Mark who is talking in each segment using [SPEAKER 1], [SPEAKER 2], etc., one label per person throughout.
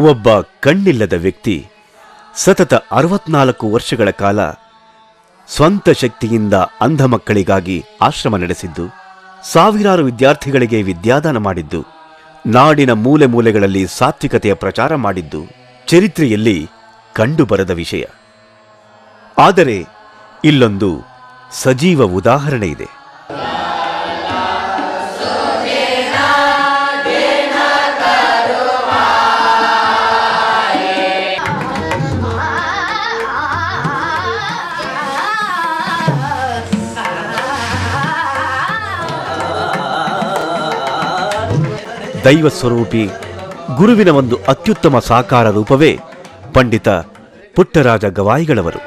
[SPEAKER 1] ಒಬ್ಬ ಕಣ್ಣಿಲ್ಲದ ವ್ಯಕ್ತಿ ಸತತ 64 ವರ್ಷಗಳ ಕಾಲ ಸ್ವಂತ ಶಕ್ತಿಯಿಂದ ಅಂಧ ಮಕ್ಕಳಿಗಾಗಿ ಆಶ್ರಮ ನಡೆಸಿದ್ದು, ಸಾವಿರಾರು ವಿದ್ಯಾರ್ಥಿಗಳಿಗೆ ವಿದ್ಯಾದಾನ ಮಾಡಿದ್ದು, ನಾಡಿನ ಮೂಲೆ ಮೂಲೆಗಳಲ್ಲಿ ಸಾತ್ವಿಕತೆಯ ಪ್ರಚಾರ ಮಾಡಿದ್ದು ಚರಿತ್ರೆಯಲ್ಲಿ ಕಂಡುಬರದ ವಿಷಯ. ಆದರೆ ಇಲ್ಲೊಂದು ಸಜೀವ ಉದಾಹರಣೆ ಇದೆ. ದೈವ ಸ್ವರೂಪಿ ಗುರುವಿನ ಒಂದು ಅತ್ಯುತ್ತಮ ಸಾಕಾರ ರೂಪವೇ ಪಂಡಿತ ಪುಟ್ಟರಾಜ ಗವಾಯಿಗಳವರು.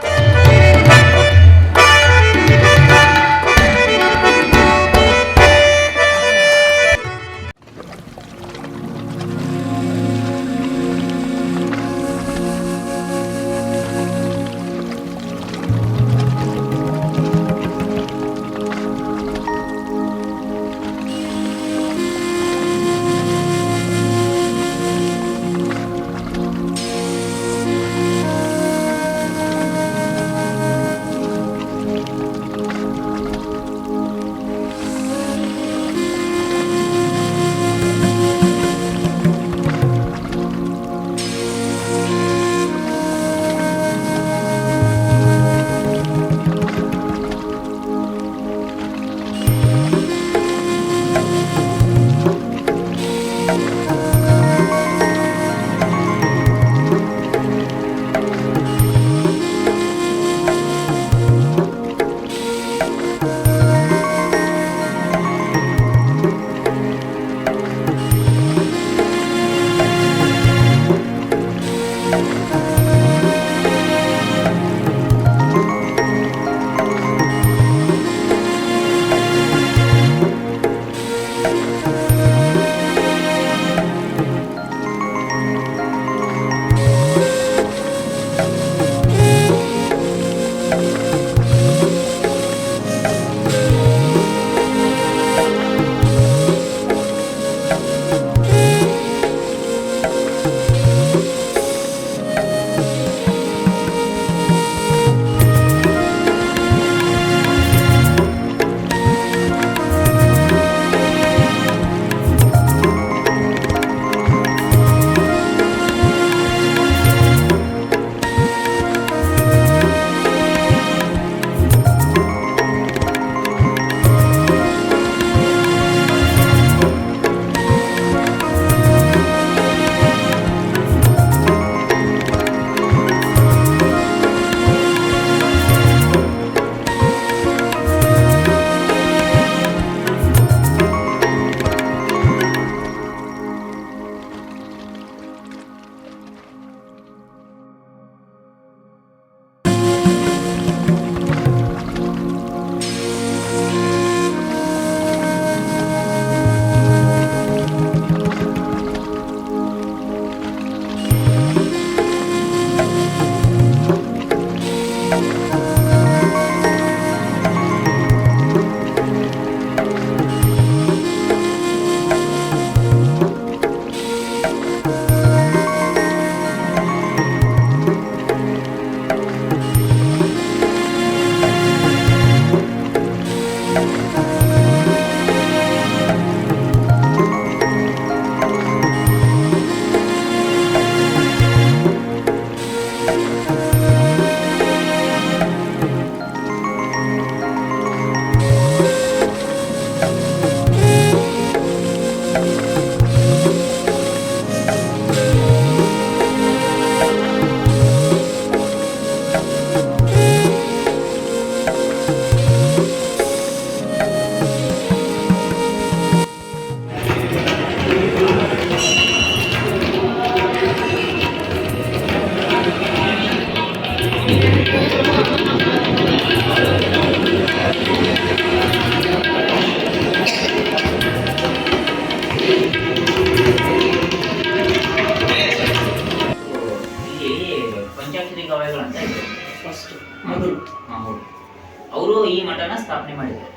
[SPEAKER 2] ಅವರು ಈ ಮಠನ ಸ್ಥಾಪನೆ ಮಾಡಿದ್ರು.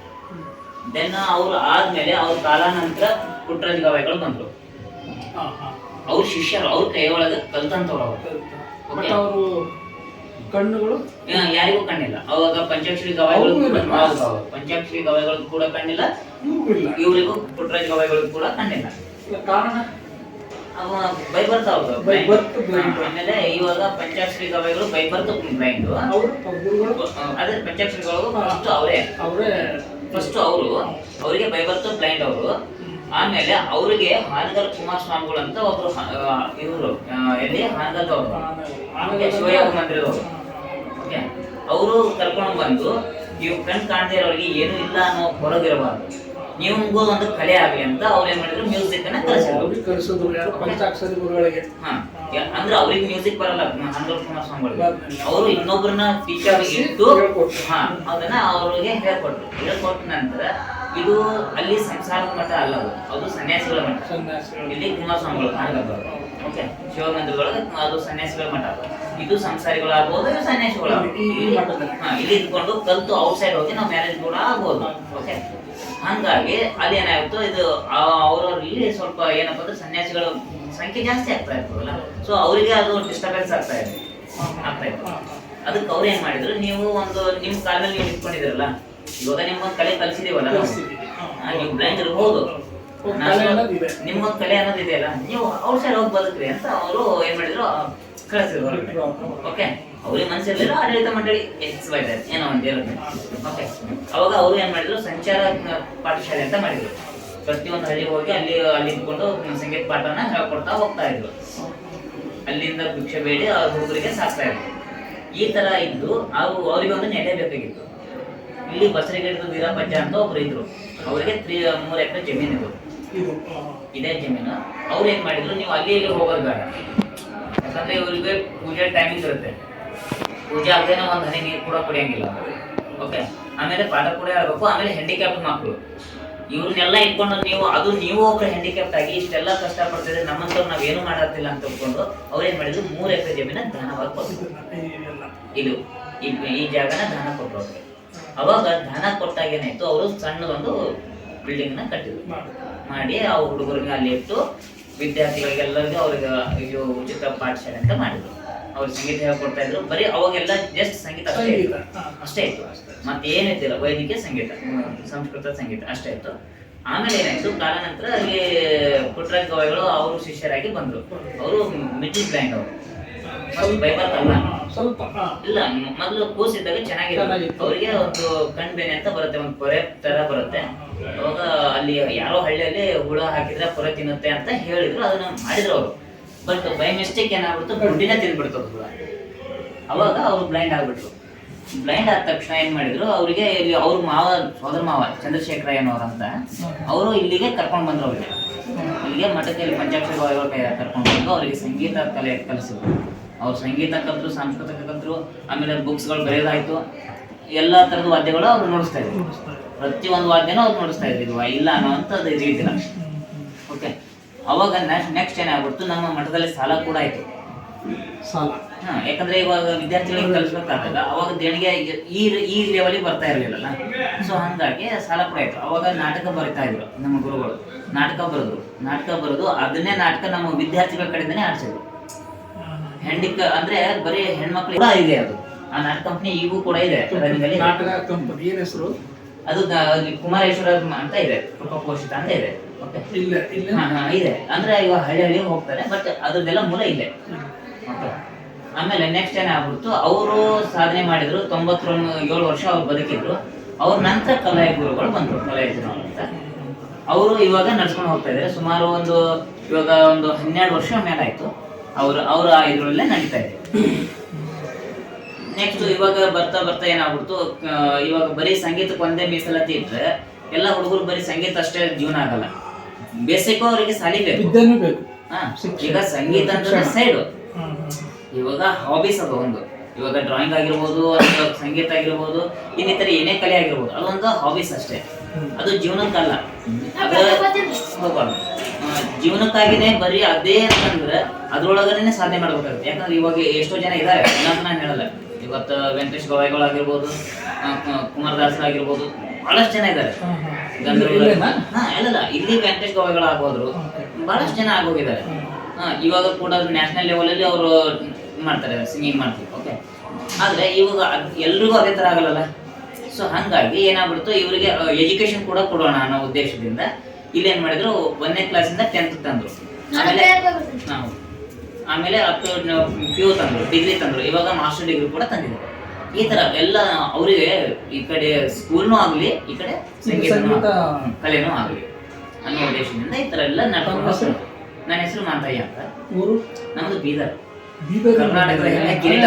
[SPEAKER 2] ದೆನ್ ಅವ್ರು ಆದ್ಮೇಲೆ ಅವ್ರ ಕಾಲಾನಂತರ ಪುಟ್ಟರಾಜ ಗವಾಯಿಗಳು ಬಂದ್ರು. ಅವ್ರ ಶಿಷ್ಯರು ಅವ್ರ ಕೈ ಒಳಗೆ ಕಲ್ತಂತವ್ರು ಅವರು.
[SPEAKER 3] ಬಟ್ ಅವರು ಕಣ್ಣುಗಳು
[SPEAKER 2] ಯಾರಿಗೂ ಕಣ್ಣಿಲ್ಲ. ಅವಾಗ ಪಂಚಾಕ್ಷರಿ ಗವಾಯಿಗಳು ಪಂಚಾಕ್ಷರಿ ಗವಾಯಿಗಳು ಕೂಡ ಕಣ್ಣಿಲ್ಲ, ಇವರಿಗೂ ಪುಟ್ಟರಾಜ ಗವಾಯಿಗಳು ಕೂಡ ಕಣ್ಣಿಲ್ಲ.
[SPEAKER 3] ಕಾರಣ
[SPEAKER 2] ಅವ ಬೈ ಬರ್ತ್ ಅವ್ರು
[SPEAKER 3] By birth blind.
[SPEAKER 2] ಆಮೇಲೆ ಇವಾಗ ಪಂಚಾಕ್ಷರಿ ಗವಾಯಿಗಳು ಬೈ ಬರ್ತ್ ಬ್ಲೈಂಡ್.
[SPEAKER 3] ಅವರು ಗುರುಗಳು
[SPEAKER 2] ಅದೇ ಪಂಚಾಕ್ಷರಿಗಳು ಫಸ್ಟ್ ಅವರೇ ಫಸ್ಟ್ ಅವರು ಅವರಿಗೆ ಬೈ ಬರ್ತ್ ಬ್ಲೈಂಡ್ ಅವರು. ಆಮೇಲೆ ಅವರಿಗೆ ಹಾನಗಲ್ ಕುಮಾರಸ್ವಾಮಿಗಳು ಅಂತ ಒಬ್ರು ಇವರು ಎಲ್ಲಿ ಹಾನಗಲ್ದವರು ಶಿವಯೋಗ ಮಂದಿರದವರು. ಓಕೆ, ಅವರು ಕರ್ಕೊಂಡು ಬಂದು ಇವ್ ಕಣ್ ಕಾಣದೇ ಇರೋರಿಗೆ ಏನು ಇಲ್ಲ ಅನ್ನೋ ಹೊರಗಿರಬಾರ್ದು, ನಿಮ್ಗೂ ಒಂದು ಕಲೆ ಆಗ್ಲಿ ಅಂತ ಅವ್ರು ಏನ್ ಮಾಡಿದ್ರು, ಮ್ಯೂಸಿಕ್ ಅನ್ನ
[SPEAKER 3] ಕಲಿಸಿದ್ರು. ಯಾರು ಪಂಚಾಕ್ಷರಿ ಗುರುಗಳಿಗೆ.
[SPEAKER 2] ಅಂದ್ರೆ ಅವ್ರಿಗೆ ಮ್ಯೂಸಿಕ್ ಬರಲ್ಲ ಹಾನಗಲ್ ಕುಮಾರಸ್ವಾಮಿಗಳಿಗೆ. ಅವರು ಇನ್ನೊಬ್ಬರನ್ನ ಟೀಚರ್ ಇಟ್ಟು ಅದನ್ನ ಅವ್ರಿಗೆ ಹೇಳ್ಕೊಟ್ಟ ನಂತರ ಇದು ಅಲ್ಲಿ ಸಂಸಾರದ ಮಠ ಅಲ್ಲ, ಅದು ಸನ್ಯಾಸಿಗಳ ಮಠ. ಇಲ್ಲಿ ಕುಮಾರಸ್ವಾಮಿಗಳು ಹಾನಗಲ್ದವರು. ಓಕೆ, ಶಿವಮಂದಿರದೊಳಗೆ ಅದು ಸನ್ಯಾಸಿಗಳ ಮಠ. ಇದು ಸಂಸಾರಿಗಳಾಗ್ಬೋದು, ಇದು ಸನ್ಯಾಸಿಗಳಾಗ್ಬೋದು. ಇಲ್ಲಿ ಇದ್ಕೊಂಡು ಕಲ್ತು ಔಟ್ ಸೈಡ್ ಹೋಗಿ ನಾವು ಮ್ಯಾರೇಜ್ ಕೂಡ ಆಗ್ಬೋದು. ಓಕೆ, ಹಂಗಾಗಿ ಅಲ್ಲಿ ಏನಾಯ್ತು, ಇದು ಅವರಲ್ಲಿ ಸ್ವಲ್ಪ ಏನಪ್ಪ ಅಂದ್ರೆ ಸನ್ಯಾಸಿಗಳ ಸಂಖ್ಯೆ ಜಾಸ್ತಿ ಆಗ್ತಾ ಇರ್ತದಲ್ಲ, ಸೊ ಅವರಿಗೆ ಅದು ಡಿಸ್ಟರ್ಬೆನ್ಸ್ ಆಗ್ತಾ ಇತ್ತು. ಅದಕ್ಕೆ ಅವ್ರು ಏನ್ ಮಾಡಿದ್ರು, ನೀವು ಒಂದು ನಿಮ್ ಕಾಲದಲ್ಲಿ ನೀವು ಇಟ್ಕೊಂಡಿದಿರಲ್ಲ, ಇವಾಗ ನಿಮ್ಗೊಂದು ಕಲೆ ಕಲಿಸಿದೀವಲ್ಲ, ನೀವು ಬ್ಲೈಂಡ್ ಇರ್ಬೋದು, ನಿಮ್ಗೊಂದು ಕಲೆ ಅನ್ನೋದು ಇದೆಯಲ್ಲ, ನೀವು ಔಟ್ ಸೈಡ್ ಹೋಗಿ ಬದುಕ್ರಿ ಅಂತ ಅವರು ಏನ್ ಮಾಡಿದ್ರು, ಕಳಿಸಿದ್ರು. ಓಕೆ, ಅವ್ರಿಗೆ ಮನಸ್ಸಿರ್ಲಿಲ್ಲ, ಆಡಳಿತ ಮಂಡಳಿ ಏನೋ ಒಂದು ಇರುತ್ತೆ. ಓಕೆ, ಅವಾಗ ಅವರು ಏನ್ ಮಾಡಿದ್ರು, ಸಂಚಾರ ಪಾಠಶಾಲೆ ಅಂತ ಮಾಡಿದ್ರು. ಪ್ರತಿಯೊಂದು ಹಳ್ಳಿಗೆ ಹೋಗಿ ಅಲ್ಲಿ ಇದ್ಕೊಂಡು ಸಂಗೀತ ಪಾಠನ ಹೇಳ್ಕೊಡ್ತಾ ಹೋಗ್ತಾ ಇದ್ರು. ಅಲ್ಲಿಂದ ಭಿಕ್ಷೆ ಬೇಡಿ ಆ ಹುಡುಗರಿಗೆ ಸಾಕ್ತಾ ಇದ್ರು. ಈ ತರ ಇದ್ದು ಅವ್ರಿಗೆ ಒಂದು ನೆಲೆ ಬೇಕಾಗಿತ್ತು. ಇಲ್ಲಿ ಬಸರಿಗಿಡದ ವೀರಪ್ಪಜ್ಜ ಅಂತ ಒಬ್ರು ಇದ್ರು. ಅವರಿಗೆ 3 ಎಕರೆ ಜಮೀನು ಇದೇ ಜಮೀನು. ಅವ್ರು ಏನ್ ಮಾಡಿದ್ರು, ನೀವು ಅಲ್ಲಿ ಇಲ್ಲಿ ಹೋಗೋದು ಬೇಡ, ಯಾಕಂದ್ರೆ ಇವರಿಗೆ ಪೂಜೆ ಟೈಮಿಂಗ್ ಇರುತ್ತೆ. ಪೂಜೆ ಆಗದೇನೆ ಒಂದು ಹನಿ ನೀರು ಕೂಡ ಕುಡಿಯಂಗಿಲ್ಲ. ಓಕೆ, ಆಮೇಲೆ ಪಾಠ ಕೂಡ ಹೇಳ್ಬೇಕು. ಆಮೇಲೆ ಹ್ಯಾಂಡಿಕ್ಯಾಪ್ಟ್ ಮಕ್ಕಳು ಇವ್ರನ್ನೆಲ್ಲ ಇಟ್ಕೊಂಡು ನೀವು ಒಬ್ರು ಹ್ಯಾಂಡಿಕ್ಯಾಪ್ಟ್ ಆಗಿ ಇಷ್ಟೆಲ್ಲ ಕಷ್ಟ ಪಡ್ತಿದ್ರೆ ನಮ್ಮಂತವ್ರು ನಾವೇನು ಮಾಡತ್ತಿಲ್ಲ ಅಂತ ತಿಳ್ಕೊಂಡು ಅವ್ರೇನ್ ಮಾಡಿದ್ರು, 3 ಎಕರೆ ಜಮೀನ ದಾನವಾಗಿ ಕೊಟ್ಟರು. ಈ ಜಾಗನ ದಾನ ಕೊಟ್ಟರು ಅವ್ರಿಗೆ. ಅವಾಗ ದಾನ ಕೊಟ್ಟಾಗ ಏನಾಯ್ತು, ಅವರು ಸಣ್ಣದೊಂದು ಬಿಲ್ಡಿಂಗ್ ನ ಕಟ್ಟಿದ್ರು. ಮಾಡಿ ಆ ಹುಡುಗರಿಗೆ ಅಲ್ಲಿ ಇಟ್ಟು ವಿದ್ಯಾರ್ಥಿಗಳಿಗೆಲ್ಲರಿಗೂ ಅವ್ರಿಗೆ ಇದು ಉಚಿತ ಪಾಠಶಾಲೆ ಅಂತ ಮಾಡಿದ್ರು. ಅವ್ರು ಸಂಗೀತ ಹೇಳ್ಕೊಡ್ತಾ ಇದ್ರು. ಬರೀ ಅವಾಗೆಲ್ಲ ಜಸ್ಟ್ ಸಂಗೀತ ಅಷ್ಟೇ ಇತ್ತು, ಮತ್ತೆ ಏನಿದ್ದಿಲ್ಲ. ವೈದಿಕ ಸಂಗೀತ, ಸಂಸ್ಕೃತ ಸಂಗೀತ ಅಷ್ಟೇ ಇತ್ತು. ಆಮೇಲೆ ಏನಾಯ್ತು, ಕಾಲಾನಂತರ ಅಲ್ಲಿ ಪುಟ್ಟರಾಜ ಗವಾಯಿಗಳು ಅವರು ಶಿಷ್ಯರಾಗಿ ಬಂದ್ರು. ಅವರು ಮಿಡ್ಲ್ ಬ್ಲೈಂಡ್, ಅವರು ಬೈಬಲ್ ಅಲ್ಲ,
[SPEAKER 3] ಸ್ವಲ್ಪ
[SPEAKER 2] ಇಲ್ಲ, ಮೊದಲು ಕೂಸಿದ್ದಾಗ ಚೆನ್ನಾಗಿರುತ್ತೆ. ಅವರಿಗೆ ಒಂದು ಕಣ್ಬೇನೆ ಅಂತ ಬರುತ್ತೆ, ಒಂದು ಪೊರೆ ತರ ಬರುತ್ತೆ. ಅವಾಗ ಅಲ್ಲಿ ಯಾರೋ ಹಳ್ಳಿಯಲ್ಲಿ ಹುಳ ಹಾಕಿದ್ರೆ ಪೊರೆ ತಿನ್ನುತ್ತೆ ಅಂತ ಹೇಳಿದ್ರು. ಅದನ್ನ ಮಾಡಿದ್ರು ಅವರು. ಬಟ್ ಬೈ ಮಿಸ್ಟೇಕ್ ಏನಾಗ್ಬಿಡ್ತು, ಗುಡ್ಡಿನ ತಿಂದ್ಬಿಡ್ತು ಹುಳ. ಅವಾಗ ಅವ್ರು ಬ್ಲೈಂಡ್ ಆಗ್ಬಿಟ್ರು. ಬ್ಲೈಂಡ್ ಆದ ತಕ್ಷಣ ಏನ್ ಮಾಡಿದ್ರು, ಅವರಿಗೆ ಇಲ್ಲಿ ಅವ್ರ ಸೋದರ ಮಾವ ಚಂದ್ರಶೇಖರಯ್ಯನವ್ರು ಅಂತ, ಅವರು ಇಲ್ಲಿಗೆ ಕರ್ಕೊಂಡು ಬಂದ್ರು. ಅವ್ರಿಗೆ ಇಲ್ಲಿಗೆ ಮಠಕ್ಕೆ ಪಂಚಾಕ್ಷರಿ ಗವಾಯಿಗಳ ಕೈ ಕರ್ಕೊಂಡು ಬಂದು ಅವರಿಗೆ ಸಂಗೀತ ಕಲೆ ಕಲಿಸಿದ್ರು. ಅವ್ರು ಸಂಗೀತ ಕಲ್ತರು, ಸಾಂಸ್ಕೃತಿಕ ಕಲ್ತರು. ಆಮೇಲೆ ಬುಕ್ಸ್ಗಳು ಬರೆಯೋದಾಯ್ತು. ಎಲ್ಲಾ ತರದ ವಾದ್ಯಗಳು ಅವ್ರು ನೋಡಿಸ್ತಾ ಇದ್ರು. ಪ್ರತಿಯೊಂದು ವಾದ್ಯನೂ ಅವ್ರು ನೋಡಿಸ್ತಾ ಇದ್ರು, ಇಲ್ಲ ಅನ್ನೋಂಥದ್ದು ಇದಿಲ್ಲ. ಓಕೆ, ಅವಾಗ ನೆಕ್ಸ್ಟ್ ಏನಾಗ್ಬಿಡ್ತು, ನಮ್ಮ ಮಠದಲ್ಲಿ ಸಾಲ ಕೂಡ ಆಯ್ತು.
[SPEAKER 3] ಸಾಲ
[SPEAKER 2] ಯಾಕಂದ್ರೆ ಇವಾಗ ವಿದ್ಯಾರ್ಥಿಗಳಿಗೆ ಕಲಿಸ್ಬೇಕಾದಾಗ ಅವಾಗ ದೇಣಿಗೆ ಈ ಲೆವೆಲಿಗೆ ಬರ್ತಾ ಇರಲಿಲ್ಲ. ಸೊ ಹಂಗಾಗಿ ಸಾಲ ಕೂಡ ಆಯ್ತು. ಅವಾಗ ನಾಟಕ ಬರಿತಾ ಇದ್ರು ನಮ್ಮ ಗುರುಗಳು. ನಾಟಕ ಬರೆದು ಅದನ್ನೇ ನಾಟಕ ನಮ್ಮ ವಿದ್ಯಾರ್ಥಿಗಳ ಕಡೆಯಿಂದನೇ ಆಡ್ಸಿದ್ರು. ಅಂದ್ರೆ ಬರೀ ಹೆಣ್ಮಕ್ಳು ಕೂಡ ಇದೆ. ಅದು ಆ ನಾಟಕ ಕಂಪ್ನಿ ಈಗೂ ಕೂಡ ಇದೆ.
[SPEAKER 3] ನಾಟಕ ಕಂಪನಿ ಏನ್ ಹೆಸರು?
[SPEAKER 2] ಅದು ಕುಮಾರೇಶ್ವರ ಅಂತ ಇದೆ, ಉಪಪೋಷಿತ ಅಂತ ಇದೆ. ಇದೆ ಅಂದ್ರೆ ಇವಾಗ ಹಳ್ಳಿ ಹೋಗ್ತಾರೆ, ಬಟ್ ಅದ್ರದ್ದೆಲ್ಲ ಮೂಲ ಇದೆ. ಆಮೇಲೆ ನೆಕ್ಸ್ಟ್ ಏನಾಗ್ಬಿಡ್ತು, ಅವರು ಸಾಧನೆ ಮಾಡಿದ್ರು. 97 ವರ್ಷ ಅವ್ರು ಬದುಕಿದ್ರು. ಅವ್ರ ನಂತರ ಕಲಾಯ ಗುರುಗಳು ಬಂದ್ರು, ಕಲಾಯಜರು ಅಂತ. ಅವರು ಇವಾಗ ನಡ್ಸ್ಕೊಂಡು ಹೋಗ್ತಾ ಇದ್ದಾರೆ. ಸುಮಾರು ಇವಾಗ ಒಂದು 12 ವರ್ಷ ಮೇಲಾಯ್ತು. ಅವ್ರ ಇದ್ರಲ್ಲೇ ನಡೀತಾ ಇದೆ. ನೆಕ್ಸ್ಟ್ ಇವಾಗ ಬರ್ತಾ ಏನಾಗ್ಬಿಡ್ತು, ಇವಾಗ ಬರೀ ಸಂಗೀತಕ್ಕೆ ಒಂದೇ ಮೀಸಲಾತಿ ಇಟ್ರೆ ಎಲ್ಲ ಹುಡುಗರು ಬರೀ ಸಂಗೀತ ಅಷ್ಟೇ ಜೀವನ ಆಗಲ್ಲ. ಬೇಸಿಕ್ ಅವರಿಗೆ ಸಾಲಿ ಬೇಕು. ಈಗ ಸಂಗೀತ ಅಂದ್ರೆ ಸೈಡ್, ಇವಾಗ ಹಾಬೀಸ್ ಅದು ಒಂದು. ಇವಾಗ ಡ್ರಾಯಿಂಗ್ ಆಗಿರ್ಬೋದು, ಅಥವಾ ಸಂಗೀತ ಆಗಿರ್ಬೋದು, ಇನ್ನಿತರ ಏನೇ ಕಲೆ ಆಗಿರ್ಬೋದು, ಅದೊಂದು ಹಾಬೀಸ್ ಅಷ್ಟೇ. ಅದು ಜೀವನಕ್ಕಲ್ಲ. ಜೀವನಕ್ಕಾಗಿನೇ ಬರೀ ಅದೇ ಅಂತಂದ್ರೆ ಅದ್ರೊಳಗನೆ ಸಾಧನೆ ಮಾಡ್ಬೇಕಾಗುತ್ತೆ. ಯಾಕಂದ್ರೆ ಇವಾಗ ಎಷ್ಟೋ ಜನ ಇದ್ದಾರೆ, ಅಂತ ನಾನು ಹೇಳಲ್ಲ. ಇವತ್ತು ವೆಂಕಟೇಶ್ ಗವಾಯಿಗಳು ಆಗಿರ್ಬೋದು, ಕುಮಾರದಾಸರಾಗಿರ್ಬೋದು, ಬಹಳಷ್ಟು ಜನ ಇದ್ದಾರೆ. ಇಲ್ಲ ಇಲ್ಲಿ ವೆಂಕಟೇಶ್ ಗವಾಯಿಗಳು ಆಗೋದ್ರು, ಬಹಳಷ್ಟು ಜನ ಆಗೋಗಿದ್ದಾರೆ. ಇವಾಗ ಕೂಡ ನ್ಯಾಷನಲ್ ಲೆವೆಲಲ್ಲಿ ಅವರು ಮಾಡ್ತಾರೆ, ಸಿಂಗಿಂಗ್ ಮಾಡ್ತಾರೆ. ಓಕೆ, ಆದರೆ ಇವಾಗ ಎಲ್ರಿಗೂ ಅದೇ ಥರ ಆಗಲ್ಲ. ಸೊ ಹಾಗಾಗಿ ಏನಾಗ್ಬಿಡ್ತು, ಇವರಿಗೆ ಎಜುಕೇಶನ್ ಕೂಡ ಕೊಡೋಣ ಅನ್ನೋ ಉದ್ದೇಶದಿಂದ ಇಲ್ಲಿ ಏನು ಮಾಡಿದ್ರು, 1ನೇ ಕ್ಲಾಸಿಂದ 10th ತಂದರು. ಆಮೇಲೆ ಅಪ್ ಟು PU ತಂದರು, ಡಿಗ್ರಿ ತಂದರು, ಇವಾಗ ಮಾಸ್ಟರ್ ಡಿಗ್ರಿ ಕೂಡ ತಂದಿದ್ದಾರೆ. ಈ ಥರ ಎಲ್ಲ ಅವರಿಗೆ ಈ ಕಡೆ ಸ್ಕೂಲ್ನೂ ಆಗಲಿ, ಈ ಕಡೆ ಸಂಗೀತ ಕಲೆನೂ ಆಗಲಿ ಅನ್ನೋ ಉದ್ದೇಶದಿಂದ ಈ ಥರ ಎಲ್ಲ ನಡ್ಕೊಂಡು. ನನ್ನ ಹೆಸರು ಮಾಂತಯ್ಯ ಅಂತ. ನಮ್ಮದು ಬೀದರ್, ಕರ್ನಾಟಕದ ಕಿರೀಟ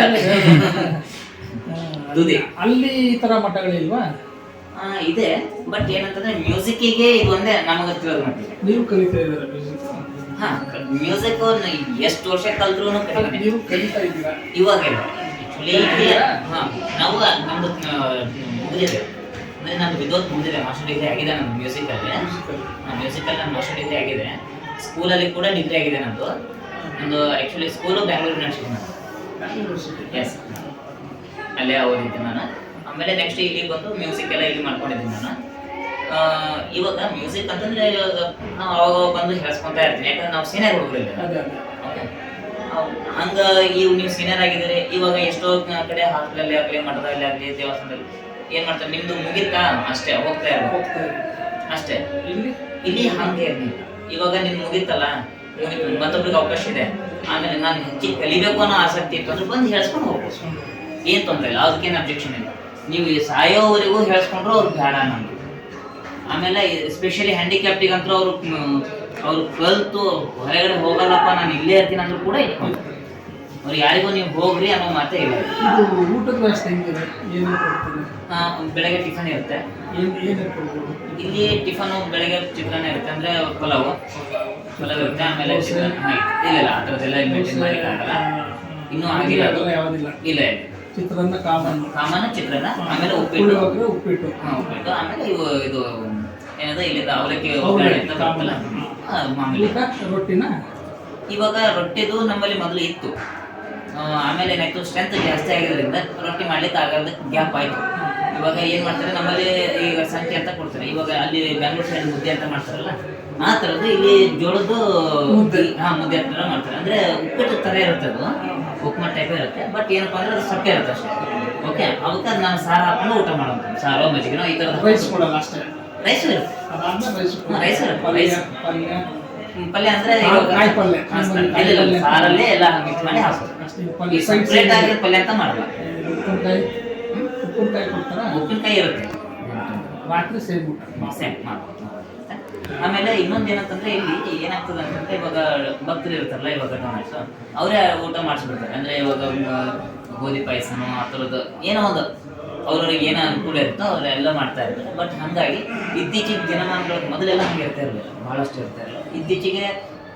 [SPEAKER 2] ತುದಿ.
[SPEAKER 3] ಅಲ್ಲಿ ಈ ತರ ಮಠಗಳಿಲ್ವಾ?
[SPEAKER 2] ಇದೆ, ಬಟ್ ಏನಂತಂದ್ರೆ ಮ್ಯೂಸಿಕ್ಕಿಗೆ ಇದು ಒಂದೇ ನಮಗೆ ತಿಳಿದ ಮಟ್ಟಿಗೆ.
[SPEAKER 3] ನೀವು ಕಲಿತಾ ಇದ್ದೀರಾ ಮ್ಯೂಸಿಕ್?
[SPEAKER 2] ಮ್ಯೂಸಿಕ್ ಎಷ್ಟು ವರ್ಷ ಕಲ್ತ್ರು
[SPEAKER 3] ನೀವು ಕಲಿತಾ ಇದ್ದೀರಾ?
[SPEAKER 2] ಇವಾಗೆಲ್ಲ ನಾವು ನಮ್ದು ಮುಗಿದಿದೆ, ಅಂದ್ರೆ ನಾನು ವಿದ್ವತ್ ಮುಗಿದಿದೆ, ಮಾಸ್ಟರ್ ಡಿಗ್ರಿ ಆಗಿದೆ ನಮ್ದು ಮ್ಯೂಸಿಕಲ್ಲಿ. ಮ್ಯೂಸಿಕಲ್ಲಿ ನಾನು ಮಾಸ್ಟರ್ ಡಿಗ್ರಿ ಆಗಿದೆ. ಸ್ಕೂಲಲ್ಲಿ ಕೂಡ ಡಿಗ್ರಿ ಆಗಿದೆ ನಮ್ಮದು. Actually school Bangalore university yes, ಅಲ್ಲೇ ಓದಿದ್ದೆ ನಾನು. ಆಮೇಲೆ ನೆಕ್ಸ್ಟ್ ಇಲ್ಲಿ ಬಂದು ಮ್ಯೂಸಿಕ್ ಎಲ್ಲ ಇಲ್ಲಿ ಮಾಡ್ಕೊಂಡಿದ್ದೀನಿ ನಾನು. ಇವಾಗ ಮ್ಯೂಸಿಕ್ ಅಂತಂದ್ರೆ ನಾವು ಅವಾಗ ಬಂದು ಹೇಳ್ಸ್ಕೊತಾ ಇರ್ತೀನಿ, ಯಾಕಂದ್ರೆ ನಾವು ಸೀನಿಯರ್ ಹುಡುಗರಿಲ್ಲ. ಓಕೆ, ಹಂಗ ನೀವು ಸೀನಿಯರ್ ಆಗಿದ್ದೀರಿ. ಇವಾಗ ಎಷ್ಟೋ ಕಡೆ ಹಾಸ್ಟೆಲಲ್ಲಿ ಆಗಲಿ, ಮಠದಲ್ಲಿ ಆಗಲಿ, ದೇವಸ್ಥಾನದಲ್ಲಿ ಏನು ಮಾಡ್ತಾರೆ, ನಿಮ್ದು ಮುಗಿತಾ ಅಷ್ಟೇ, ಹೋಗ್ತಾ ಇರ್ಬೇಕು ಅಷ್ಟೇ. ಇಲ್ಲಿ ಹಂಗೆ ಇರಲಿಲ್ಲ. ಇವಾಗ ನಿಮ್ಗೆ ಮುಗಿತಲ್ಲ, ಮತ್ತೊಬ್ರಿಗೆ ಅವಕಾಶ ಇದೆ, ಆಮೇಲೆ ನಾನು ಹೆಚ್ಚಿಗೆ ಕಲಿಬೇಕು ಅನ್ನೋ ಆಸಕ್ತಿ ಇತ್ತು ಅಂದ್ರೆ ಬಂದು ಹೇಳ್ಸ್ಕೊಂಡು ಹೋಗ್ಬೋದು, ಏನು ತೊಂದರೆ ಇಲ್ಲ, ಅದಕ್ಕೇನು ಅಬ್ಜೆಕ್ಷನ್ ಇಲ್ಲ. ನೀವು ಸಾಯೋವರೆಗೂ ಹೇಳ್ಸ್ಕೊಂಡ್ರು ಅವ್ರು ಬೇಡ ನಮ್ಗೆ. ಆಮೇಲೆ ಎಸ್ಪೆಷಲಿ ಹ್ಯಾಂಡಿಕ್ಯಾಪ್ಟಿಗಂತೂ ಅವ್ರು ಕಲ್ತು ಹೊರಗಡೆ ಹೋಗಲ್ಲಪ್ಪ, ನಾನು ಇಲ್ಲೇ ಇರ್ತೀನಿ ಅಂದ್ರೂ ಕೂಡ ಇಟ್ಕೊಂಡು ಅವ್ರು ಯಾರಿಗೂ ನೀವು ಹೋಗ್ರಿ ಅನ್ನೋ ಮಾತೇ ಇಲ್ಲ.
[SPEAKER 3] ಊಟದ ವ್ಯವಸ್ಥೆ ಹೆಂಗಿದೆ?
[SPEAKER 2] ಬೆಳಗ್ಗೆ ಟಿಫನ್ ಇರುತ್ತೆ. ಇಲ್ಲಿ ಟಿಫನ್ ಬೆಳಗ್ಗೆ ಚಿತ್ರಾನ್ನ ಇರುತ್ತೆ, ಅಂದ್ರೆ ಪಲಾವ್ ಇರುತ್ತೆ. ಆಮೇಲೆ ಇಲ್ಲ ಆ ಥರದ್ದೆಲ್ಲ ಮೇಂಟೈನ್ ಮಾಡಲಿಕ್ಕೆ ಆಗಲ್ಲ, ಇನ್ನೂ ಆಗಿಲ್ಲ. ಇಲ್ಲ
[SPEAKER 3] ಚಿತ್ರಾನ್ನ
[SPEAKER 2] ಕಾಮನ್ ಚಿತ್ರಾನ್ನ, ಆಮೇಲೆ ಉಪ್ಪಿಟ್ಟು, ಆಮೇಲೆ ಇದು ಏನದ ಇಲ್ಲಿಂದ ಅವಲಕ್ಕಿ ಬರ್ತಲ್ಲ ಮಾಮೂಲಿ
[SPEAKER 3] ರೊಟ್ಟಿನ.
[SPEAKER 2] ಇವಾಗ ರೊಟ್ಟಿದು ನಮ್ಮಲ್ಲಿ ಮೊದಲು ಇತ್ತು, ಆಮೇಲೆ ಏನಾಯ್ತು, ಸ್ಟ್ರೆಂತ್ ಜಾಸ್ತಿ ಆಗಿರೋದ್ರಿಂದ ರೊಟ್ಟಿ ಮಾಡ್ಲಿಕ್ಕೆ ಆಗದ ಗ್ಯಾಪ್ ಆಯ್ತು. ಇವಾಗ ಏನ್ ಮಾಡ್ತಾರೆ, ನಮ್ಮಲ್ಲಿ ಈಗ ಸಂಖ್ಯೆ ಅಂತ ಕೊಡ್ತಾರೆ. ಇವಾಗ ಅಲ್ಲಿ ಬೆಂಗಳೂರು ಸೈಡ್ ಮುದ್ದೆ ಅಂತ ಮಾಡ್ತಾರಲ್ಲ, ಆ ಥರದ್ದು ಇಲ್ಲಿ ಜೋಳದ್ದು ಮುದ್ದೆ ಥರ ಮಾಡ್ತಾರೆ. ಅಂದ್ರೆ ಉಪ್ಪಿಟ್ಟು ಥರ ಇರುತ್ತೆ, ಅದು ಉಪ್ಮಾ ಟೈಪ್ ಇರುತ್ತೆ, ಬಟ್ ಏನಪ್ಪಾ ಅಂದ್ರೆ ಅದು ಸಪ್ಪೆ ಇರುತ್ತೆ ಅಷ್ಟೇ. ಓಕೆ, ಅವಕ್ಕೆ ನಾನು ಸಾರು ಹಾಕೊಂಡು ಊಟ ಮಾಡೋದು, ಸಾರೋ ಮಜ್ಜಿಗೆನೋ ಈ ಥರದ.
[SPEAKER 3] ರೈಸ್ ಕೊಡಲ್ಲ ಅಷ್ಟೇ?
[SPEAKER 2] ರೈಸ್ ಇರುತ್ತೆ, ರೈಸ್ ಪಲ್ಯ ಅಂದ್ರೆ ಸಾರಲ್ಲೇ ಎಲ್ಲ ಮಿಕ್ಸ್ ಮಾಡಿ ಹಾಕೋದು. ಸಪ್ರೇಟ್ ಆಗಿ ಪಲ್ಯ ಅಂತ ಮಾಡಲ್ಲ. ಉಪ್ಪಿನಕಾಯಿ ಇರುತ್ತೆ,
[SPEAKER 3] ರಾತ್ರಿ ಸೇಮ್
[SPEAKER 2] ಮಾಡ್ಬೋದು. ಆಮೇಲೆ ಇನ್ನೊಂದು ಏನಂತಂದ್ರೆ ಇಲ್ಲಿ ಏನಾಗ್ತದೆ ಅಂತಂದ್ರೆ, ಇವಾಗ ಭಕ್ತರು ಇರ್ತಾರಲ್ಲ, ಇವಾಗ ಡೊನೇಟ್ಸ್ ಅವರೇ ಊಟ ಮಾಡಿಸ್ಬಿಡ್ತಾರೆ. ಅಂದ್ರೆ ಇವಾಗ ಗೋಧಿ ಪಾಯಸನೋ ಆ ಥರದ್ದು ಏನೋ ಒಂದು ಅವ್ರವ್ರಿಗೆ ಏನೋ ಅನುಕೂಲ ಇರುತ್ತೋ ಅವರೆಲ್ಲ ಮಾಡ್ತಾ ಇರ್ತಾರೆ. ಬಟ್ ಹಾಗಾಗಿ ಇತ್ತೀಚಿಗೆ ದಿನಮಾನಗಳು ಮೊದಲೆಲ್ಲ ಹಂಗೆ ಇರ್ತಾ ಇರಲಿಲ್ಲ, ಭಾಳಷ್ಟು ಇರ್ತಾ ಇರಲಿಲ್ಲ. ಇತ್ತೀಚೆಗೆ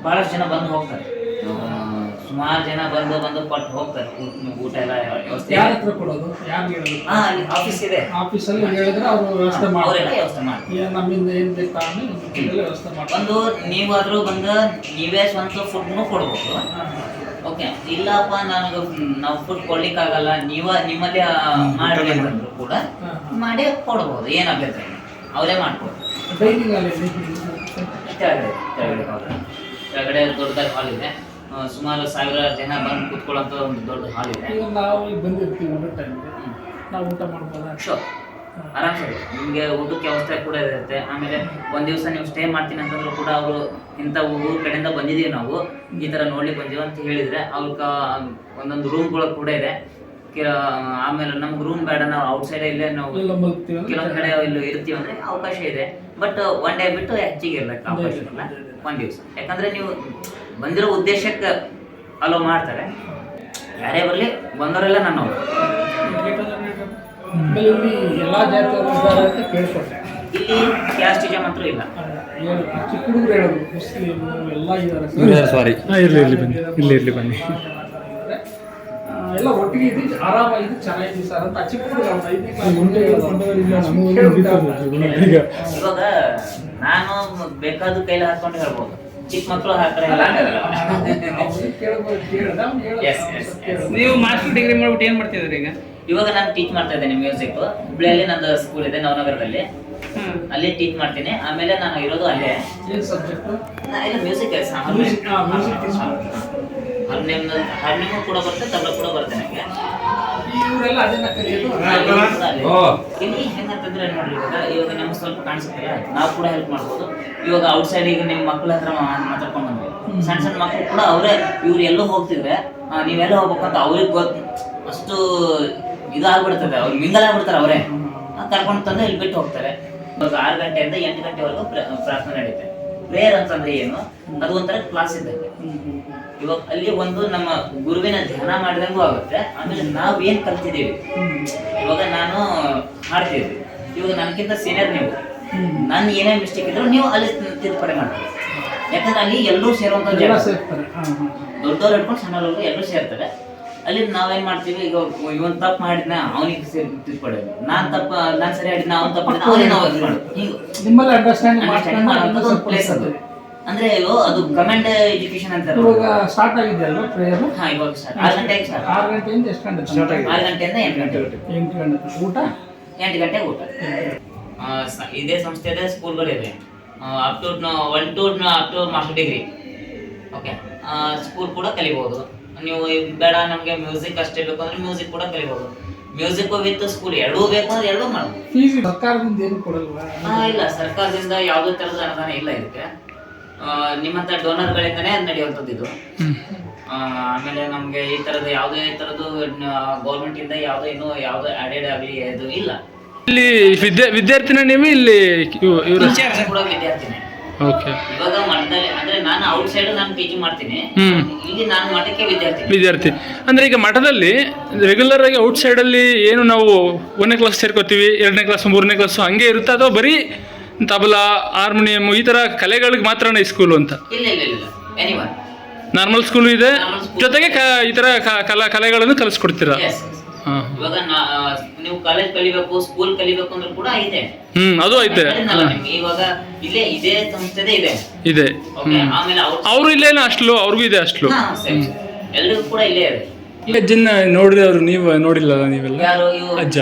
[SPEAKER 2] ಭಾಳಷ್ಟು ಜನ ಬಂದು ಹೋಗ್ತಾರೆ, ಸುಮಾರು ಜನ ಬಂದು ಪಟ್ಟು ಹೋಗ್ತಾರೆ. ಊಟ ಎಲ್ಲ ವ್ಯವಸ್ಥೆ ಅಲ್ಲಿ ಆಫೀಸ್ ಇದೆ,
[SPEAKER 3] ಆಫೀಸಲ್ಲಿ ಹೇಳಿದ್ರೆ ಅವರು ವ್ಯವಸ್ಥೆ
[SPEAKER 2] ಅವರೆಲ್ಲ ವ್ಯವಸ್ಥೆ ಮಾಡಿ
[SPEAKER 3] ನಮ್ಮಿಂದ ಏನು ವ್ಯವಸ್ಥೆ ಮಾಡಿ
[SPEAKER 2] ಒಂದು ನೀವಾದ್ರೂ ಬಂದು ನೀವೇ ಸ್ವಂತ ಫುಡ್ನು ಕೊಡ್ಬೋದು. ಓಕೆ, ಇಲ್ಲಪ್ಪ ನಾವು ಫುಡ್ ಕೊಡ್ಲಿಕ್ಕಾಗಲ್ಲ, ನಿಮ್ಮಲ್ಲೇ ಮಾಡಿ ಅಂತಂದ್ರು ಕೂಡ ಮಾಡಿ ಕೊಡ್ಬೋದು, ಏನು ಅಭ್ಯಂತರ ಇಲ್ಲ, ಅವರೇ ಮಾಡ್ಕೊಡ್ಬೋದು. ಕೆಳಗಡೆ ದೊಡ್ಡದಾಗಿ ಹಾಲ್ ಇದೆ, ಸುಮಾರು 1000 ಜನ ಬಂದು ಕೂತ್ಕೊಳ್ಳೋಂಥ ಒಂದು ದೊಡ್ಡ ಹಾಲ್ ಇದೆ.
[SPEAKER 3] ನಾವು ಬಂದಿರ್ತೀವಿ ಊಟ ಟೈಮ್ಗೆ, ನಾವು ಊಟ ಮಾಡ್ಬೋದಾ?
[SPEAKER 2] ಶೋರ್, ಆರಾಮ್ಸೆ ನಿಮಗೆ ಊಟಕ್ಕೆ ವ್ಯವಸ್ಥೆ ಕೂಡ ಇರುತ್ತೆ. ಆಮೇಲೆ ಒಂದು ದಿವಸ ನೀವು ಸ್ಟೇ ಮಾಡ್ತೀನಿ ಅಂತಂದ್ರೂ ಕೂಡ ಅವರು ಇಂಥ ಊರ ಕಡೆಯಿಂದ ಬಂದಿದ್ದೀವಿ, ನಾವು ಈ ಥರ ನೋಡ್ಲಿಕ್ಕೆ ಬಂದೀವಿ ಅಂತ ಹೇಳಿದರೆ ಅವ್ರಿಗೆ ಒಂದೊಂದು ರೂಮ್ಗಳು ಕೂಡ ಇದೆ. ಆಮೇಲೆ ನಮ್ಗೆ ರೂಮ್ ಬೇಡ, ನಾವು ಔಟ್ಸೈಡ್ ಇಲ್ಲೇ ನಾವು ಕೆಲವೊಂದು ಕಡೆ ಇಲ್ಲಿ ಇರ್ತೀವಿ ಅಂದರೆ ಅವಕಾಶ ಇದೆ. ಬಟ್ ಒನ್ ಡೇ ಬಿಟ್ಟು ಹೆಚ್ಚಿಗೆ ಇರಲಿಕ್ಕೆ ಅವಕಾಶ ಇಲ್ಲ, ಒಂದು ದಿವಸ. ಯಾಕಂದರೆ ನೀವು ಬಂದಿರೋ ಉದ್ದೇಶಕ್ಕೆ ಅಲೋ ಮಾಡ್ತಾರೆ, ಯಾರೇ ಬರಲಿ ಬಂದವರೆಲ್ಲ ನನ್ನವರು.
[SPEAKER 3] ಎಲ್ಲ ಜಾತಿಯವರು ಅಂತ ಕೇಳ್ಕೊಟ್ಟೆ.
[SPEAKER 2] ಇಲ್ಲಿ ಕ್ಯಾಸ್ಟಿಜಮ್ ಅಂತೂ ಇಲ್ಲ.
[SPEAKER 3] ಚಿಕ್ಕ ಹುಡುಗರು ಹೇಳೋದು ಮುಸ್ಲಿಮ್ ಎಲ್ಲ ಇದ್ದಾರೆ,
[SPEAKER 4] ಸಾರಿ ಇರಲಿ ಬನ್ನಿ
[SPEAKER 3] ಎಲ್ಲ ಒಟ್ಟಿಗೆ ಇದ್ದು ಆರಾಮಾಗಿ ಚೆನ್ನಾಗಿದ್ದೀವಿ ಸರ್ ಅಂತ ಚಿಕ್ಕ
[SPEAKER 2] ಇವಾಗ ನಾನು ಬೇಕಾದ ಕೈಲಿ ಹಾಕೊಂಡು ಹೇಳ್ಬೋದು, ಚಿಕ್ಕ ಮಕ್ಕಳು ಹಾಕ್ತಾರೆ.
[SPEAKER 4] ನೀವು ಮಾಸ್ಟರ್ ಡಿಗ್ರಿ ಮಾಡ್ಬಿಟ್ಟು ಏನ್ ಮಾಡ್ತಿದ್ರಿ ಈಗ?
[SPEAKER 2] ಇವಾಗ ನಾನು ಟೀಚ್ ಮಾಡ್ತಾ ಇದ್ದೇನೆ ಮ್ಯೂಸಿಕ್. ಹುಬ್ಳಿಯಲ್ಲಿ ನಂದು ಸ್ಕೂಲ್ ಇದೆ, ನವನಗರದಲ್ಲಿ. ಅಲ್ಲೇ ಟೀಚ್ ಮಾಡ್ತೀನಿ. ಆಮೇಲೆ ನಾನು ಇರೋದು ಅಲ್ಲೇ.
[SPEAKER 3] ಏನು ಸಬ್ಜೆಕ್ಟು?
[SPEAKER 2] ಇಲ್ಲ ಮ್ಯೂಸಿಕ್ ಹಾರ್ಮೋನಿಯಂ ಕೂಡ ಬರುತ್ತೆ, ತಬಲ ಕೂಡ ಬರುತ್ತೆ ನನಗೆ.
[SPEAKER 3] ಇವರೆಲ್ಲ ಅದನ್ನ ಕಲಿಯೋದು.
[SPEAKER 2] ಇಲ್ಲಿ ಹೆಂಗಂತಂದ್ರೆ ನೋಡ್ರಿ, ಇವಾಗ ನಮ್ಗೆ ಸ್ವಲ್ಪ ಕಾಣಿಸುತ್ತಲ್ಲ, ನಾವು ಕೂಡ ಹೆಲ್ಪ್ ಮಾಡ್ಬೋದು. ಇವಾಗ ಔಟ್ಸೈಡ್ ಈಗ ನಿಮ್ಮ ಮಕ್ಳ ಹತ್ರ ಮಾತಾಡ್ಕೊಂಡು ಬಂದ್ವಿ, ಸಣ್ಣ ಸಣ್ಣ ಮಕ್ಳು ಕೂಡ ಅವರೇ ಇವ್ರು ಎಲ್ಲೋ ಹೋಗ್ತಿದ್ರೆ ನೀವೆಲ್ಲ ಹೋಗ್ಬೇಕು ಅಂತ ಅವ್ರಿಗೆ ಅಷ್ಟು ಇದಾಗ್ಬಿಡ್ತದೆ, ಅವ್ರು ಮಿಂಗಲ್ ಆಗ್ಬಿಡ್ತಾರೆ. ಅವರೇ ಕರ್ಕೊಂಡು ತಂದು ಇಲ್ಲಿ ಬಿಟ್ಟು ಹೋಗ್ತಾರೆ. ಇವಾಗ 6 ಗಂಟೆಯಿಂದ 8 ಗಂಟೆವರೆಗೂ ಪ್ರಾರ್ಥನೆ ನಡೀತೆ. ಪ್ರೇಯರ್ ಅಂತಂದ್ರೆ ಏನು, ಅದು ಒಂಥರ ಕ್ಲಾಸ್ ಇದ್ದಂಗೆ. ಇವಾಗ ಅಲ್ಲಿ ಒಂದು ನಮ್ಮ ಗುರುವಿನ ಧ್ಯಾನ ಮಾಡಿದಂಗೂ ಆಗುತ್ತೆ. ಆಮೇಲೆ ನಾವೇನ್ ಕಲ್ತಿದ್ದೀವಿ, ಇವಾಗ ನಾನು ಮಾಡ್ತಿದ್ವಿ, ಇವಾಗ ನನಗಿಂತ ಸೀನಿಯರ್ ನೀವು, ನನ್ನ ಏನೇ ಮಿಸ್ಟೇಕ್ ಇದ್ರು ನೀವು ಅಲ್ಲಿ ತಿದ್ದುಪಡಿ ಮಾಡ್ತೀವಿ. ಯಾಕಂದ್ರೆ ಅಲ್ಲಿ ಎಲ್ಲರೂ ಸೇರುವಂತ ಜಾಗ, ದೊಡ್ಡವ್ರು ಹಿಡ್ಕೊಂಡು ಸಣ್ಣವ್ರು ಎಲ್ಲರೂ ಸೇರ್ತಾರೆ. ಅಲ್ಲಿ ನಾವೇನ್ ಮಾಡ್ತೀವಿ, ಈಗ ಇವನ್ ತಪ್ಪು ಮಾಡಿದ್ನ ಅವನಿಗೆ ತಿದ್ದುಪಡೋದು, ನಾನ್ ಸರಿ ಮಾಡಿದ್ನ ಅವ್ನು ತಪ್ಪು ಮಾಡಿದ್ನ ಅವನೇ ನಾವು ಮಾಡೋದು. ಹಿಂಗೆ
[SPEAKER 3] ನಿಮ್ಮಲ್ಲಿ ಅಂಡರ್ಸ್ಟ್ಯಾಂಡಿಂಗ್
[SPEAKER 2] ಮಾಡೋದು ಒಂದು ಪ್ಲೇಸ್ ಅದು. ಅಂದ್ರೆ ಅದು ಕಮೆಂಡ್ ಎಜುಕೇಶನ್ ಅಂತ.
[SPEAKER 3] ಇವಾಗ ಸ್ಟಾರ್ಟ್ ಆಗಿದೆ ಅಲ್ವಾ ಪ್ರೇಯರ್?
[SPEAKER 2] ಹಾ, ಇವಾಗ ಸ್ಟಾರ್ಟ್ 6 ಗಂಟೆಗೆ ಸ್ಟಾರ್ಟ್.
[SPEAKER 3] 6 ಗಂಟೆಯಿಂದ ಎಷ್ಟು ಗಂಟೆ?
[SPEAKER 2] 6 ಗಂಟೆಯಿಂದ 8 ಗಂಟೆ.
[SPEAKER 3] 8 ಗಂಟೆ ಊಟ?
[SPEAKER 2] 8 ಗಂಟೆಗೆ ಊಟ. ಇದೇ ಸಂಸ್ಥೆದ ಸ್ಕೂಲ್ಗಳಿವೆ, up to 1 to master degree. Okay, school ಕೂಡ ಕಲಿಬಹುದು ನೀವು. ಬೇಡ ನಮಗೆ ಮ್ಯೂಸಿಕ್ ಅಷ್ಟೇ ಬೇಕು ಅಂದ್ರೆ ಮ್ಯೂಸಿಕ್ ಕೂಡ ಕಲಿಬಹುದು. ಮ್ಯೂಸಿಕ್ ವಿತ್ ಸ್ಕೂಲ್ ಎರಡೂ ಬೇಕು ಅಂದ್ರೆ ಎರಡೂ ಮಾಡ್ಬೋದು.
[SPEAKER 3] ಫೀಸ್ ಸರ್ಕಾರದಿಂದ ಏನು ಕೊಡಲ್ವಾ?
[SPEAKER 2] ಇಲ್ಲ, ಸರ್ಕಾರದಿಂದ ಯಾವುದೇ ತರದ ಅನುದಾನ ಇಲ್ಲ ಇದಕ್ಕೆ. ನಿಮ್ಮಂತ ಡೋನರ್ಗಳಿಂದನೇ ಅದು ನಡೆಯುವಂಥದ್ದು ಇದು. ಆಮೇಲೆ ನಮ್ಗೆ ಈ ತರದ ಯಾವುದೇ ತರದ್ದು ಗೌರ್ಮೆಂಟ್ ಇಂದ ಇನ್ನೂ ಯಾವ್ದು ಆಡೆಡ್ ಆಗ್ಲಿ ಅದು ಇಲ್ಲ.
[SPEAKER 4] ಇಲ್ಲಿ ವಿದ್ಯಾರ್ಥಿನ ನೀವು ಇಲ್ಲಿ ಇವರು
[SPEAKER 2] ಕೂಡ ವಿದ್ಯಾರ್ಥಿನಿ.
[SPEAKER 4] ಓಕೆ,
[SPEAKER 2] ಇವಾಗ ಮಠದಲ್ಲಿ ಅಂದ್ರೆ ನಾನು ಔಟ್ ಸೈಡ್ ನಾನು ಟೀಚಿಂಗ್ ಮಾಡ್ತೀನಿ, ಇಲ್ಲಿ ನಾನು ಮಠಕ್ಕೆ ವಿದ್ಯಾರ್ಥಿ.
[SPEAKER 4] ಅಂದ್ರೆ ಈಗ ಮಠದಲ್ಲಿ ರೆಗ್ಯುಲರ್ ಆಗಿ ಔಟ್ ಸೈಡ್ ಅಲ್ಲಿ ಏನು ನಾವು 1ನೇ ಕ್ಲಾಸ್ ಸೇರ್ಕೋತೀವಿ, 2ನೇ ಕ್ಲಾಸ್ 3ನೇ ಕ್ಲಾಸ್ ಹಂಗೆ ಇರುತ್ತೆ, ಅಥವಾ ಬರೀ ತಬಲಾ ಹಾರ್ಮೋನಿಯಂ ಈ ತರ ಕಲೆಗಳಿಗೆ ಮಾತ್ರನೇ ಈ ಸ್ಕೂಲು ಅಂತ?
[SPEAKER 2] ಇಲ್ಲ, ಎನಿವನ್
[SPEAKER 4] ನಾರ್ಮಲ್ ಸ್ಕೂಲ್ ಇದೆ, ಜೊತೆಗೆ ಈ ತರ ಕಲೆಗಳನ್ನು ಕಲಿಸ್ಕೊಡ್ತೀರಾ?
[SPEAKER 2] ಇವಾಗ ನೀವು ಕಾಲೇಜ್ ಕಲಿಬೇಕು, ಸ್ಕೂಲ್ ಕಲಿಬೇಕು ಅಂದ್ರೆ ಕೂಡ ಇದೆ.
[SPEAKER 4] ಅದು ಐತೆ.
[SPEAKER 2] ಇವಾಗ ಇಲ್ಲೇ ಇದೇ ಸಂಸ್ಥೆದೇ ಇದೆ. ಆಮೇಲೆ
[SPEAKER 4] ಅವರು ಇಲ್ಲೇನ ಅಷ್ಟಲು, ಅವ್ರಿಗೂ ಇದೆ ಅಷ್ಟಲು,
[SPEAKER 2] ಎಲ್ರಿಗೂ ಕೂಡ ಇಲ್ಲೇ ಇದೆ.
[SPEAKER 4] ಅಜ್ಜನ್ನ ನೋಡಿದವ್ರು ನೀವು ನೋಡಿಲ್ಲ ನೀವೆಲ್ಲ?
[SPEAKER 2] ಯಾರು
[SPEAKER 4] ಅಜ್ಜ?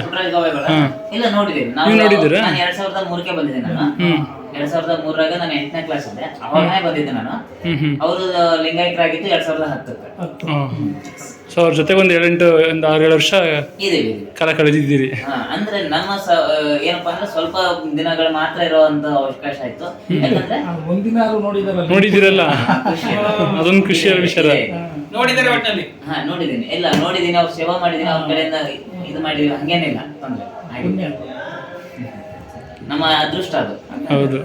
[SPEAKER 2] ಇಲ್ಲ, ನೋಡಿದೀವಿ.
[SPEAKER 4] ನೀವು ನೋಡಿದ್ದೀರಾ?
[SPEAKER 2] ನಾನು 2003ಕ್ಕೆ ಬಂದಿದ್ದೆ. ನಾನು 2003ರಾಗ ನಾನು 8ನೇ ಕ್ಲಾಸ್ ಇದ್ದೆ, ಅವಾಗನೇ ಬಂದಿದ್ದೆ ನಾನು. ಅವರು ಲಿಂಗಾಯತರಾಗಿದ್ದು 2010ಕ್ಕೆ.
[SPEAKER 4] ಸೊ ಅವ್ರ ಜೊತೆಗೆ ಒಂದು 6-7 ವರ್ಷ ಕಾಲ ಕಳೆದಿದ್ದೀರಿ.
[SPEAKER 2] ಅಂದ್ರೆ ನಮ್ಮ ಏನಪ್ಪಾ ಅಂದ್ರೆ ಸ್ವಲ್ಪ ದಿನಗಳು ಮಾತ್ರ ಇರುವಂತ ಅವಕಾಶ ಆಯ್ತು. ಯಾಕಂದ್ರೆ
[SPEAKER 4] ನೋಡಿದಿರಲ್ಲ, ಅದೊಂದು ಖುಷಿಯ ವಿಷಯ.
[SPEAKER 2] ನೋಡಿದ್ದೀನಿ. ಇಲ್ಲ, ನೋಡಿದೀನಿ, ಅವ್ರು ಸೇವಾ ಮಾಡಿದೀನಿ, ಅವ್ರ ಕಡೆಯಿಂದ ಇದು ಮಾಡಿದೀವಿ, ಹಂಗೇನಿಲ್ಲ ತೊಂದ್ರೆ. ನಮ್ಮ ಅದೃಷ್ಟ ಅದು.
[SPEAKER 4] ಹೌದು.